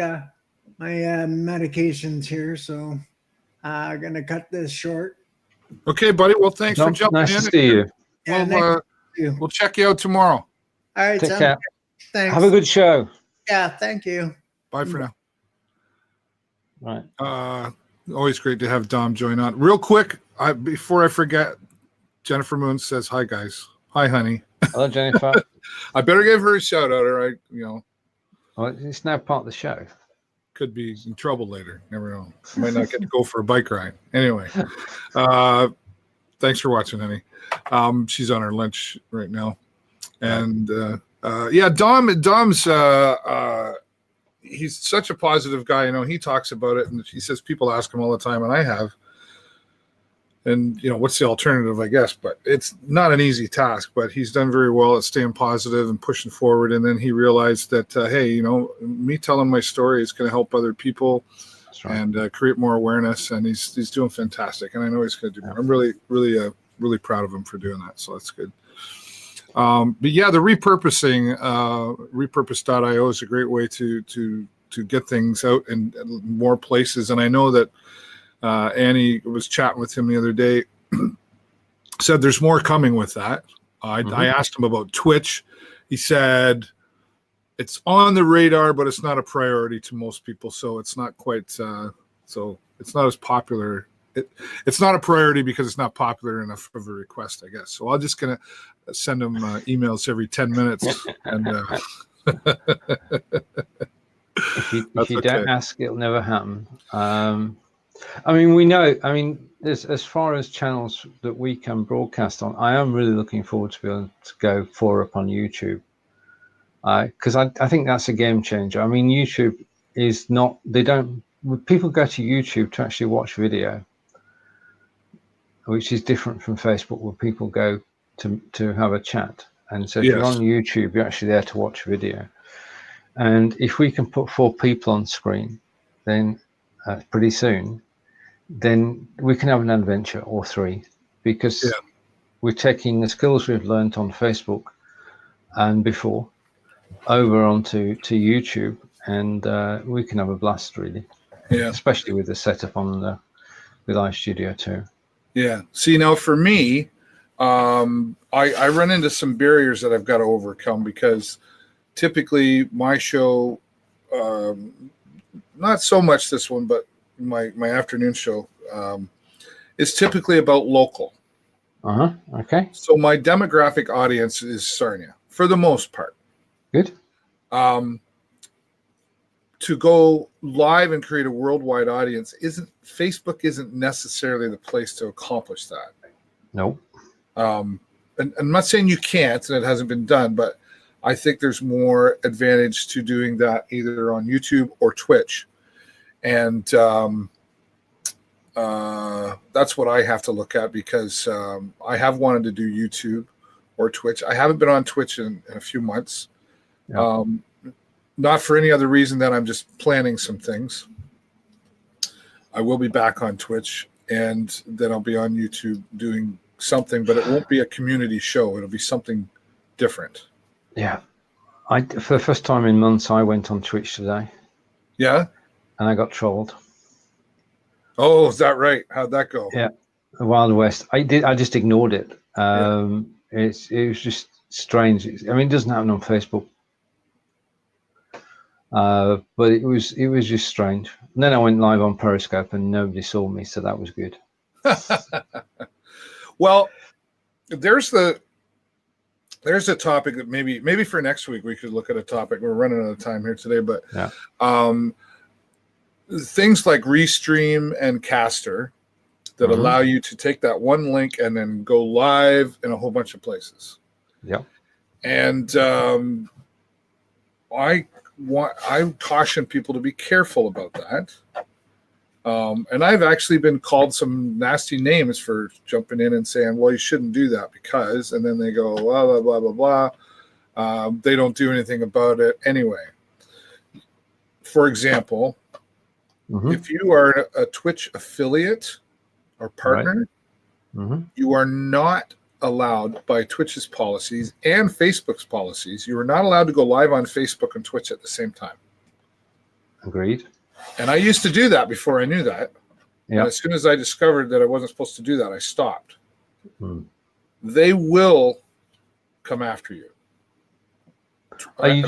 my medication's here, so I'm going to cut this short. Okay, buddy. Well, thanks for jumping in. Nice to see you. We'll check you out tomorrow. All right. Take care. Thanks. Have a good show. Yeah, thank you. Bye for now. Right. Always great to have Dom join on. Real quick, before I forget, Jennifer Moon says, "Hi, guys." Hi, honey. Hello, Jennifer. I better give her a shout out, or Well, it's now part of the show. Could be in trouble later. Never know. Might not get to go for a bike ride. Anyway, thanks for watching, honey. She's on her lunch right now, and Dom's he's such a positive guy. He talks about it, and he says people ask him all the time, and I have. And what's the alternative, I guess, but it's not an easy task. But he's done very well at staying positive and pushing forward. And then he realized that hey, me telling my story is going to help other people and create more awareness. And he's doing fantastic. And I know he's going to do more. I'm really, really, really proud of him for doing that. So that's good. But yeah, the repurposing, repurpose.io is a great way to get things out in more places. And I know that. Annie was chatting with him the other day, said there's more coming with that. I asked him about Twitch. He said it's on the radar, but it's not a priority to most people. So it's not quite, so it's not as popular it's not a priority because it's not popular enough of a request, I guess. So I'm just gonna send them emails every 10 minutes, and if you okay. don't ask, it'll never happen. I mean, we know. I mean, as far as channels that we can broadcast on, I am really looking forward to be able to go for up on YouTube, because I think that's a game changer. I mean, YouTube is not. They don't. People go to YouTube to actually watch video, which is different from Facebook, where people go to have a chat. And so if you're on YouTube, you're actually there to watch video. And if we can put 4 people on screen, then pretty soon, then we can have an adventure or 3, because we're taking the skills we've learned on Facebook and before over onto YouTube, and we can have a blast, really. Yeah. Especially with the setup on the with iStudio 2. Yeah. See, now for me, I run into some barriers that I've got to overcome, because typically my show, not so much this one, but my afternoon show, is typically about local. Okay. So my demographic audience is Sarnia for the most part. Good. To go live and create a worldwide audience Facebook isn't necessarily the place to accomplish that. No. And I'm not saying you can't, and it hasn't been done, but I think there's more advantage to doing that either on YouTube or Twitch. And that's what I have to look at, because I have wanted to do YouTube or Twitch. I haven't been on Twitch in a few months. Yeah. Not for any other reason than I'm just planning some things. I will be back on Twitch, and then I'll be on YouTube doing something, but it won't be a community show. It'll be something different. Yeah. For the first time in months, I went on Twitch today. Yeah. And I got trolled. Oh, is that right? How'd that go? Yeah. The Wild West. I just ignored it. It was just strange. I mean, it doesn't happen on Facebook. But it was just strange. And then I went live on Periscope and nobody saw me, so that was good. Well, there's a topic that maybe for next week we could look at a topic. We're running out of time here today, but things like Restream and Caster that allow you to take that one link and then go live in a whole bunch of places. Yeah. And I caution people to be careful about that. And I've actually been called some nasty names for jumping in and saying, well, you shouldn't do that because, and then they go, blah, blah, blah, blah, blah. They don't do anything about it anyway. For example, if you are a Twitch affiliate or partner, you are not allowed by Twitch's policies and Facebook's policies. You are not allowed to go live on Facebook and Twitch at the same time. Agreed. And I used to do that before I knew that. Yeah. And as soon as I discovered that I wasn't supposed to do that, I stopped. They will come after you. You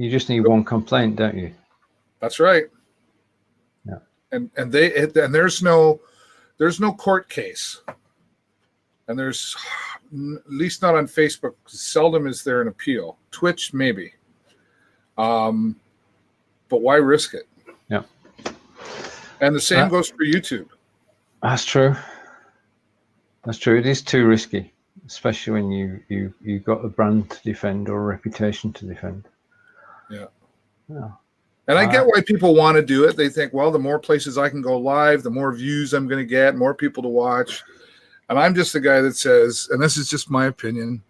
just need one complaint, don't you? That's right. Yeah. And there's no court case. And there's, at least not on Facebook, seldom is there an appeal. Twitch, maybe. But why risk it? Yeah. And the same goes for YouTube. That's true. That's true. It is too risky, especially when you got a brand to defend or a reputation to defend. Yeah. Yeah. And I get why people want to do it. They think, well, the more places I can go live, the more views I'm going to get, more people to watch. And I'm just the guy that says, and this is just my opinion,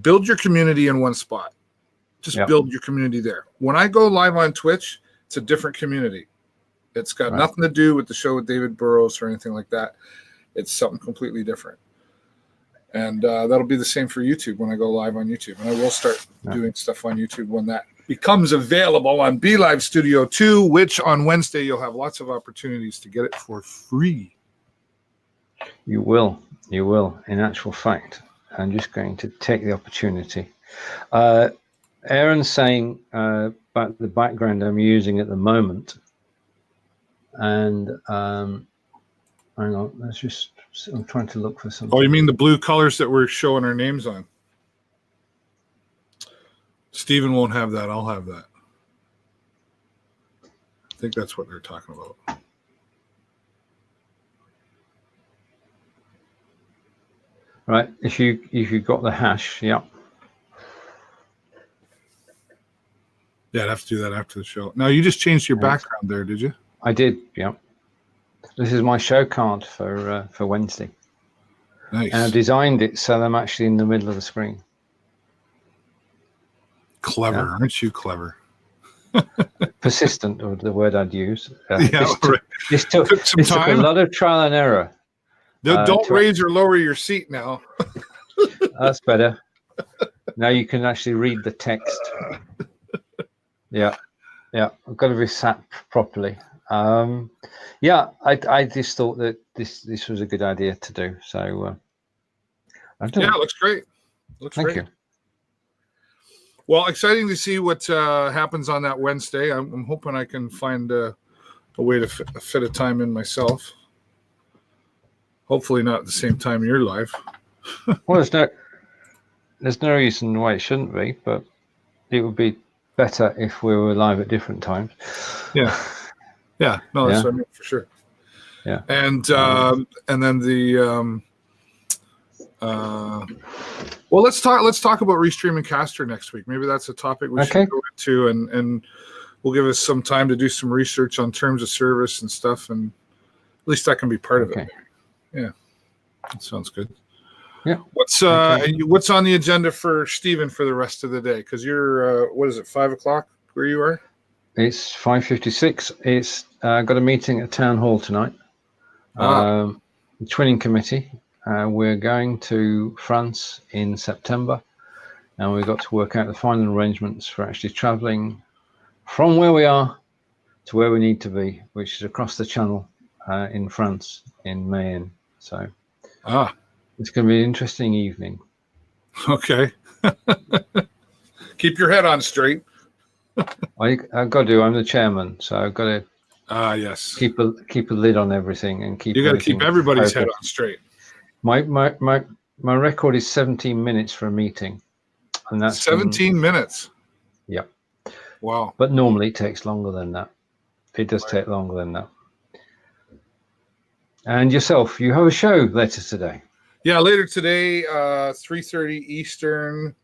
build your community in one spot. Just build your community there. When I go live on Twitch, it's a different community. It's got nothing to do with the show with David Burrows or anything like that. It's something completely different. And that'll be the same for YouTube when I go live on YouTube. And I will start doing stuff on YouTube when that becomes available on Be Live Studio 2, which on Wednesday you'll have lots of opportunities to get it for free. You will. You will. In actual fact, I'm just going to take the opportunity. Aaron's saying about the background I'm using at the moment. And hang on, let's just. I'm trying to look for something. Oh, you mean the blue colors that we're showing our names on? Stephen won't have that. I'll have that. I think that's what they're talking about. Right. If you got the hash, yeah. Yeah, I'd have to do that after the show. Now, you just changed your background there, did you? I did, yeah. This is my show card for Wednesday. Nice. And I designed it so I'm actually in the middle of the screen. Clever, aren't you clever? Persistent, or the word I'd use. This took a lot of trial and error. Don't raise or lower your seat now. That's better. Now you can actually read the text. Yeah. I've got to be sat properly. I just thought that this was a good idea to do. So, it looks great. Thank you. Well, exciting to see what happens on that Wednesday. I'm hoping I can find a way to fit a time in myself. Hopefully not at the same time you're live. Well, there's no reason why it shouldn't be, but it would be better if we were live at different times. Yeah. No, that's what I mean, for sure. Yeah. And then the well, let's talk about Restream and Caster next week. Maybe that's a topic we should go into, and we'll give us some time to do some research on terms of service and stuff, and at least that can be part of it. Yeah, that sounds good. Yeah. What's on the agenda for Stephen for the rest of the day? Because you're what is it, 5:00 where you are? It's 5:56. It's got a meeting at Town Hall tonight. The Twinning Committee. We're going to France in September, and we've got to work out the final arrangements for actually travelling from where we are to where we need to be, which is across the Channel in France in Mayenne. So it's going to be an interesting evening. Okay. Keep your head on straight. I've got to. I'm the chairman, so I've got to. Yes. Keep a lid on everything and keep. You got to keep everybody's head on straight. My record is 17 minutes for a meeting, and that's 17 minutes. Yeah. Wow. But normally it takes longer than that. It does take longer than that. And yourself, you have a show later today. Yeah, later today, 3:30 Eastern.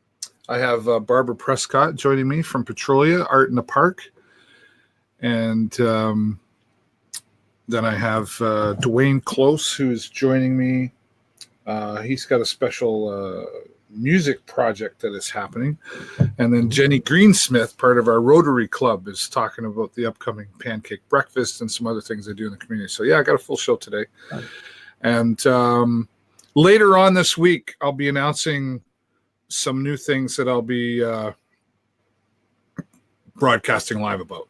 I have Barbara Prescott joining me from Petrolia, Art in the Park. And then I have Dwayne Close, who's joining me. He's got a special music project that is happening. And then Jenny Greensmith, part of our Rotary Club, is talking about the upcoming pancake breakfast and some other things they do in the community. So, yeah, I got a full show today. Right. And later on this week, I'll be announcing some new things that I'll be broadcasting live about,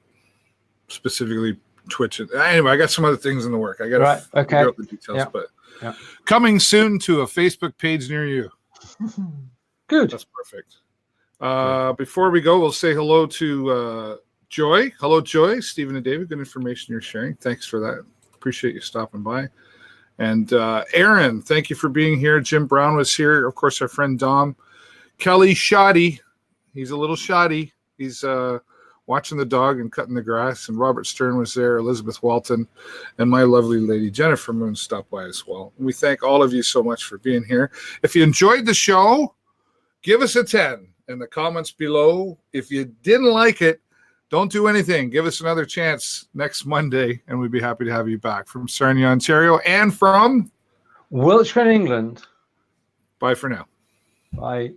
specifically Twitch. Anyway, I got some other things in the work. I got to figure out the details, but coming soon to a Facebook page near you. Good. That's perfect. Before we go, we'll say hello to Joy. Hello, Joy. Stephen and David, good information you're sharing. Thanks for that. Appreciate you stopping by. And Aaron, thank you for being here. Jim Brown was here. Of course, our friend Dom. Kelly Shoddy. He's a little shoddy. He's watching the dog and cutting the grass. And Robert Stern was there. Elizabeth Walton. And my lovely lady Jennifer Moon stopped by as well. And we thank all of you so much for being here. If you enjoyed the show, give us a 10 in the comments below. If you didn't like it, don't do anything. Give us another chance next Monday, and we'd be happy to have you back. From Sarnia, Ontario, and from Wiltshire, England. Bye for now. Bye.